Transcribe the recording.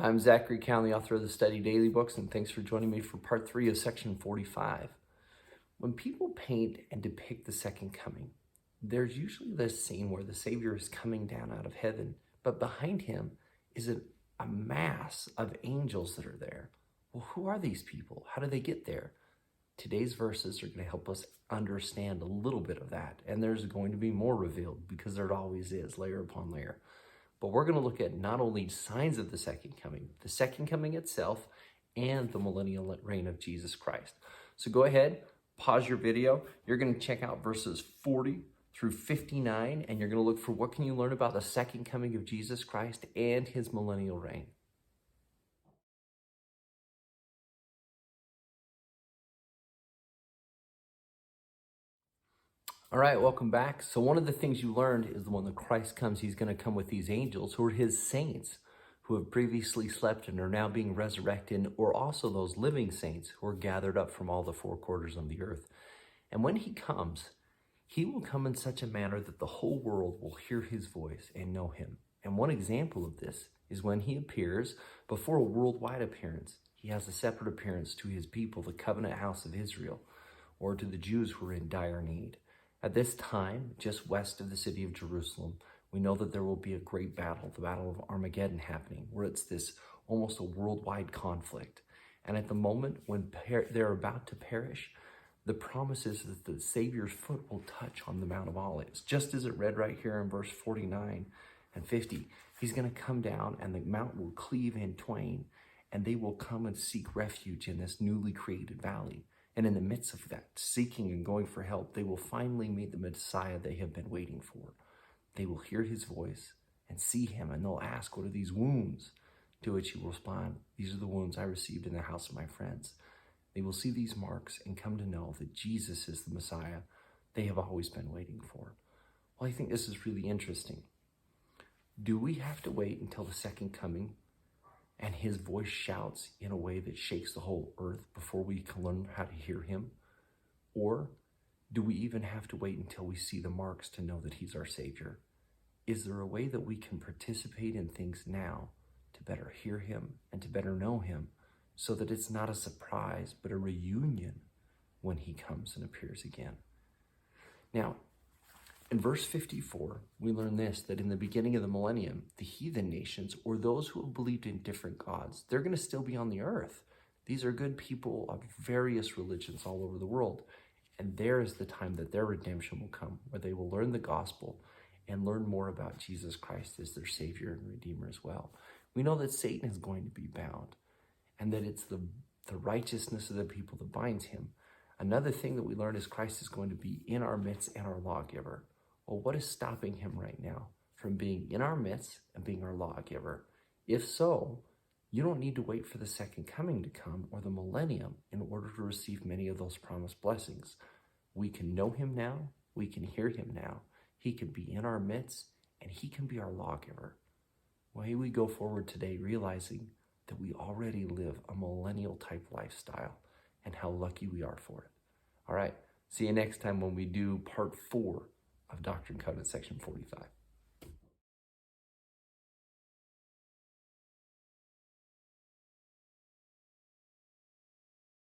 I'm Zachary Cowan, the author of the Study Daily books, and thanks for joining me for part 3 of section 45. When people paint and depict the second coming, there's usually this scene where the Savior is coming down out of heaven, but behind him is a mass of angels that are there. Well, who are these people? How do they get there? Today's verses are going to help us understand a little bit of that, and there's going to be more revealed because there always is, layer upon layer. But we're going to look at not only signs of the second coming itself, and the millennial reign of Jesus Christ. So go ahead, pause your video. You're going to check out verses 40 through 59, and you're going to look for what can you learn about the second coming of Jesus Christ and his millennial reign. All right, welcome back. So one of the things you learned is that when the Christ comes, he's going to come with these angels who are his saints who have previously slept and are now being resurrected, or also those living saints who are gathered up from all the four quarters of the earth. And when he comes, he will come in such a manner that the whole world will hear his voice and know him. And one example of this is when he appears before a worldwide appearance. He has a separate appearance to his people, the covenant house of Israel, or to the Jews who are in dire need. At this time, just west of the city of Jerusalem, we know that there will be a great battle, the Battle of Armageddon happening, where it's this almost a worldwide conflict. And at the moment when they're about to perish, the promise is that the Savior's foot will touch on the Mount of Olives, just as it read right here in verse 49 and 50. He's going to come down and the mount will cleave in twain, and they will come and seek refuge in this newly created valley. And in the midst of that, seeking and going for help, they will finally meet the Messiah they have been waiting for. They will hear his voice and see him, and they'll ask, what are these wounds? To which he will respond, these are the wounds I received in the house of my friends. They will see these marks and come to know that Jesus is the Messiah they have always been waiting for. Well, I think this is really interesting. Do we have to wait until the second coming and his voice shouts in a way that shakes the whole earth before we can learn how to hear him? Or do we even have to wait until we see the marks to know that he's our Savior? Is there a way that we can participate in things now to better hear him and to better know him, so that it's not a surprise, but a reunion when he comes and appears again? Now, in verse 54, we learn this, that in the beginning of the millennium, the heathen nations, or those who have believed in different gods, they're going to still be on the earth. These are good people of various religions all over the world. And there is the time that their redemption will come, where they will learn the gospel and learn more about Jesus Christ as their Savior and Redeemer as well. We know that Satan is going to be bound, and that it's the righteousness of the people that binds him. Another thing that we learn is Christ is going to be in our midst and our lawgiver. Well, what is stopping him right now from being in our midst and being our lawgiver? If so, you don't need to wait for the second coming to come or the millennium in order to receive many of those promised blessings. We can know him now. We can hear him now. He can be in our midst, and he can be our lawgiver. May we go forward today realizing that we already live a millennial type lifestyle, and how lucky we are for it. All right, see you next time when we do part 4 of Doctrine and Covenants, section 45.